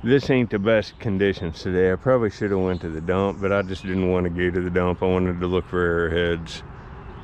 This ain't the best conditions today. I probably should have went to the dump, but I just didn't want to go to the dump. I wanted to look for arrowheads.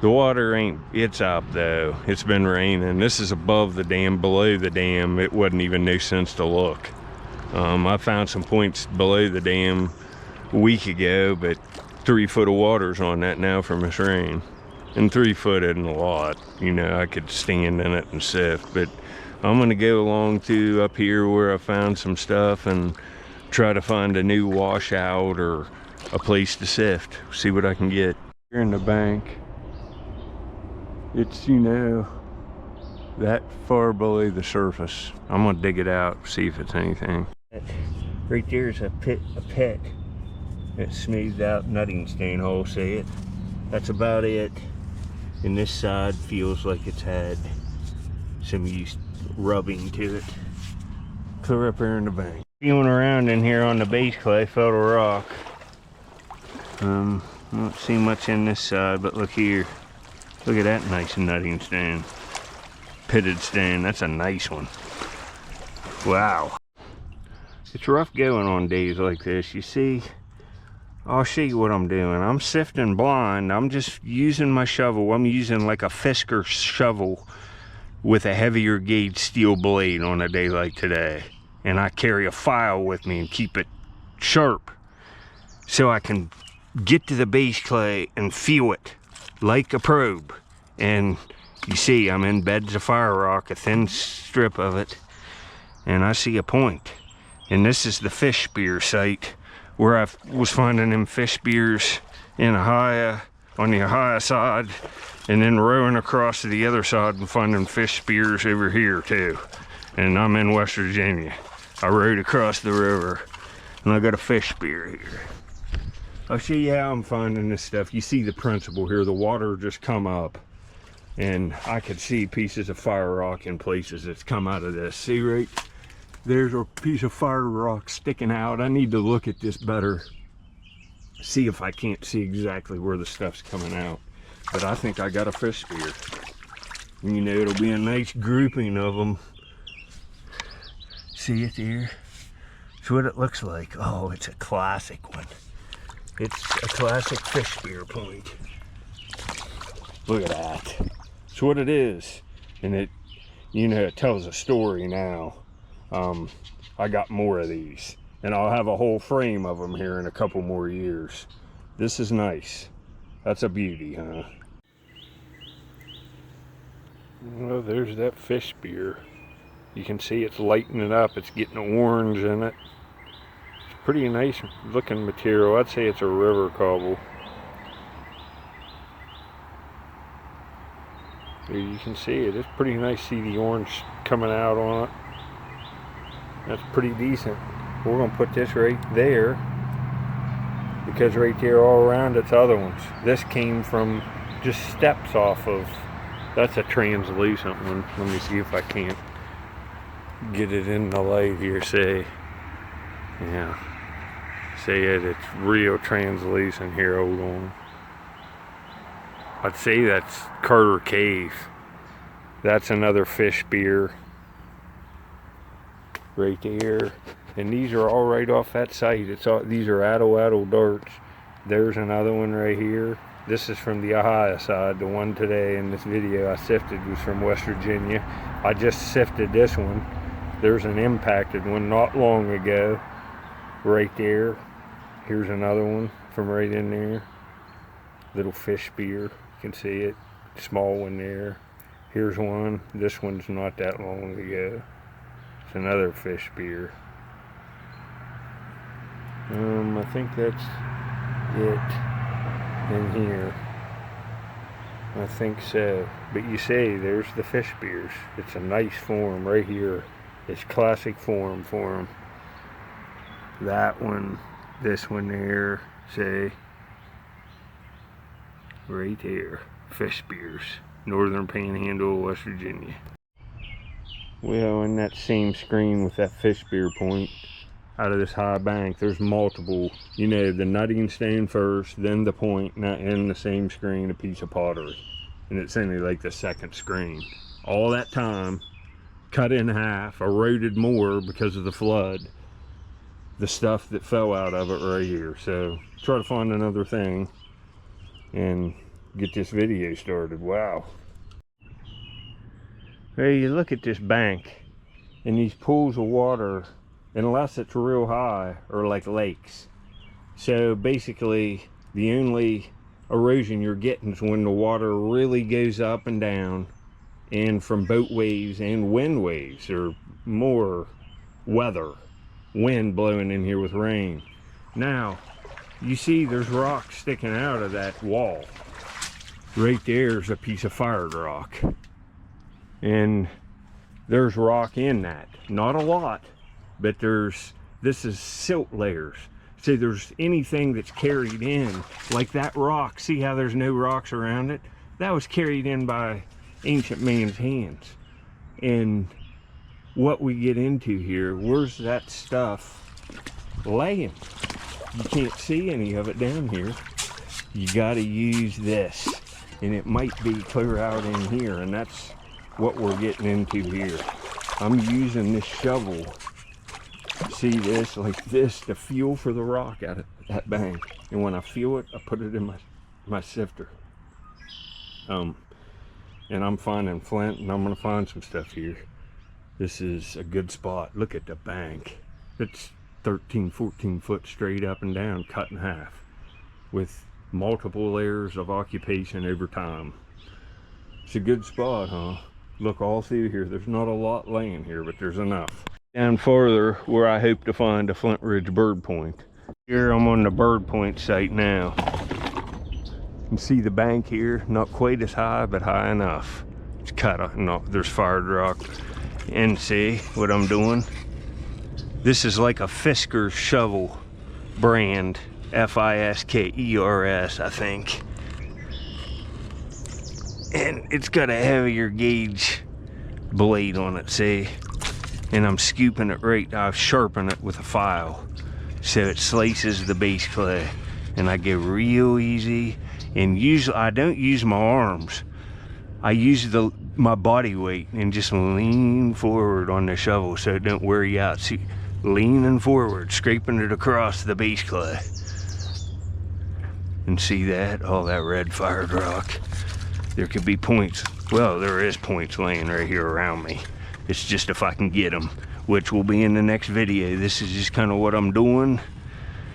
The water ain't, it's up though. It's been raining. This is above the dam, below the dam. It wasn't even no sense to look. I found some points below the dam a week ago, but 3 foot of water's on that now from this rain. And 3 foot isn't a lot. You know, I could stand in it and sift, but I'm gonna go along to up here where I found some stuff and try to find a new washout or a place to sift. See what I can get. Here in the bank, it's, you know, that far below the surface. I'm gonna dig it out, see if it's anything. Right there's a pit, that smoothed out nutting stain hole, see it? That's about it. And this side feels like it's had some use rubbing to it. Clear up here in the bank. Feeling around in here on the base clay, felt a rock. I don't see much in this side, but look here. Look at that nice nutting stain. Pitted stain, that's a nice one. Wow. It's rough going on days like this. You see, I'll show you what I'm doing. I'm sifting blind. I'm just using my shovel. I'm using like a Fishspear shovel with a heavier gauge steel blade on a day like today. And I carry a file with me and keep it sharp so I can get to the base clay and feel it like a probe. And you see I'm in beds of fire rock, a thin strip of it, and I see a point. And this is the Fishspear site where I was finding them fish spears in Ohio, on the Ohio side, and then rowing across to the other side and finding fish spears over here too. And I'm in West Virginia. I rowed across the river and I got a fish spear here. I'll show you how I'm finding this stuff. You see the principle here. The water just come up and I could see pieces of fire rock in places that's come out of this. See right? There's a piece of fire rock sticking out. I need to look at this better. See if I can't see exactly where the stuff's coming out. But I think I got a fish spear. And you know, it'll be a nice grouping of them. See it there? That's what it looks like. Oh, it's a classic one. It's a classic fish spear point. Look at that. That's what it is. And it, you know, it tells a story now. I got more of these. And I'll have a whole frame of them here in a couple more years. This is nice. That's a beauty, huh? Well, there's that fish spear. You can see it's lighting it up. It's getting orange in it. It's pretty nice looking material. I'd say it's a river cobble. There you can see it. It's pretty nice. See the orange coming out on it. That's pretty decent. We're going to put this right there because right there all around it's other ones. This came from just steps off of, that's a translucent one. Let me see if I can't get it in the light here. Say, yeah, say it, it's real translucent here. Hold on. I'd say that's Carter Cave. That's another fish spear right there. And these are all right off that site. It's all, these are Addo darts. There's another one right here. This is from the Ohio side. The one today in this video I sifted was from West Virginia. I just sifted this one. There's an impacted one not long ago right there. Here's another one from right in there. Little fish spear. You can see it. Small one there. Here's one. This one's not that long ago. It's another fish spear. I think that's it in here. I think so. But you see, there's the fish spears. It's a nice form right here. It's classic form for them. That one, this one there, say, right there. Fish spears. Northern Panhandle, West Virginia. Well, in that same screen with that fish spear point, out of this high bank, there's multiple, you know, the nutting stain first, then the point, not in the same screen, a piece of pottery. And it's only like the second screen. All that time, cut in half, eroded more because of the flood. the stuff that fell out of it right here. So try to find another thing and get this video started. Wow. Hey, you look at this bank and these pools of water, unless it's real high, are like lakes. So basically the only erosion you're getting is when the water really goes up and down, and from boat waves and wind waves, or more weather, wind blowing in here with rain. Now you see there's rocks sticking out of that wall. Right there's a piece of fired rock, and there's rock in that. Not a lot, but this is silt layers. See, there's anything that's carried in, like that rock. See how there's no rocks around it? That was carried in by ancient man's hands. And what we get into here, where's that stuff laying? You can't see any of it down here. You gotta use this, and it might be clear out in here, and that's what we're getting into here. I'm using this shovel, see this, like this, to feel for the rock out of that bank. And when I feel it, I put it in my sifter. And I'm finding flint, and I'm gonna find some stuff here. This is a good spot. Look at the bank. It's 13, 14 foot straight up and down, cut in half, with multiple layers of occupation over time. It's a good spot, huh? Look all through here. There's not a lot laying here, but there's enough. Down farther, where I hope to find a Flint Ridge bird point. Here I'm on the bird point site now. You can see the bank here, not quite as high, but high enough. It's cut off. No, there's fired rock. And see what I'm doing? This is like a Fisker shovel brand, Fiskers, I think. And it's got a heavier gauge blade on it, see? And I'm scooping it right, I've sharpened it with a file so it slices the base clay. And I go real easy, and usually I don't use my arms. I use my body weight and just lean forward on the shovel so it don't wear you out. See, leaning forward, scraping it across the base clay. And see that? All that red fired rock. There could be points. Well, there is points laying right here around me. It's just if I can get them, which will be in the next video. This is just kind of what I'm doing.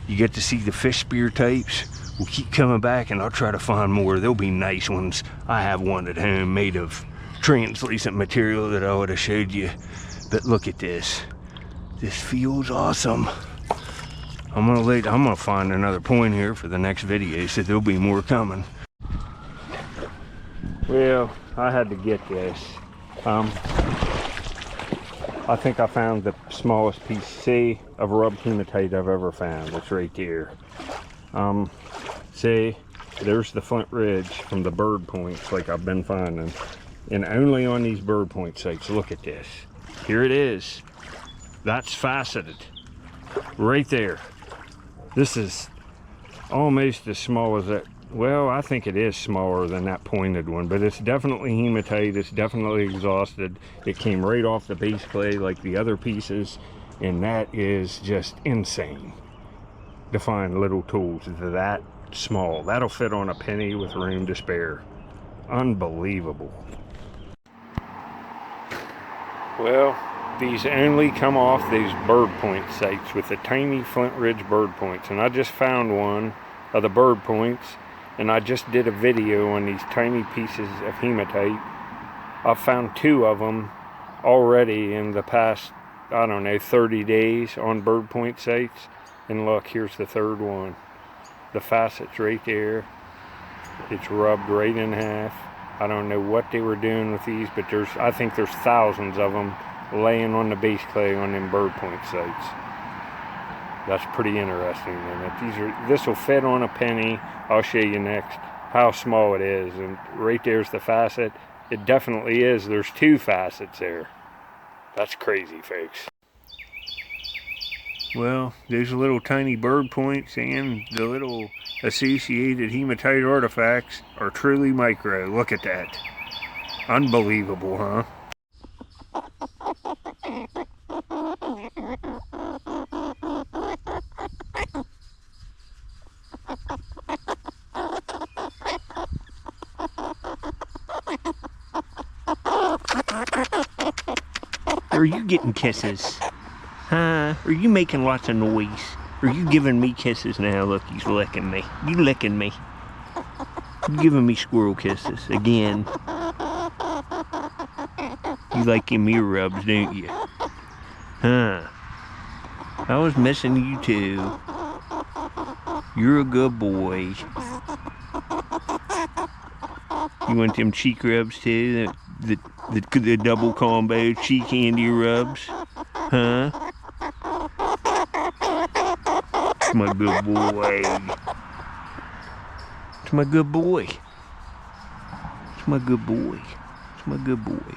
You get to see the Fishspear types. We'll keep coming back, and I'll try to find more. There'll be nice ones. I have one at home made of translucent material that I would have showed you. But look at this. This feels awesome. I'm gonna find another point here for the next video, so there'll be more coming. Well, I had to get this. I think I found the smallest piece, see, of rubbed hematite I've ever found. It's right there. See, there's the Flint Ridge from the bird points like I've been finding. And only on these bird point sites. Look at this. Here it is. That's faceted. Right there. This is almost as small as that. Well, I think it is smaller than that pointed one, but it's definitely hematite. It's definitely exhausted. It came right off the base clay like the other pieces, and that is just insane to find little tools that small. That'll fit on a penny with room to spare. Unbelievable. Well, these only come off these bird point sites with the tiny Flint Ridge bird points, and I just found one of the bird points, and I just did a video on these tiny pieces of hematite. I've found 2 of them already in the past, I don't know, 30 days on bird point sites. And look, here's the 3rd one. The facet's right there. It's rubbed right in half. I don't know what they were doing with these, but I think there's thousands of them laying on the base clay on them bird point sites. That's pretty interesting. And this will fit on a penny. I'll show you next how small it is. And right there's the facet. It definitely is. There's 2 facets there. That's crazy, folks. Well, those little tiny bird points and the little associated hematite artifacts are truly micro. Look at that. Unbelievable, huh? Are you getting kisses? Huh? Are you making lots of noise? Are you giving me kisses now? Look, he's licking me. You licking me. You giving me squirrel kisses again. You like them ear rubs, don't you? Huh? I was missing you too. You're a good boy. You want them cheek rubs too? The double combo cheek candy rubs? Huh? It's my good boy. It's my good boy. It's my good boy. It's my good boy.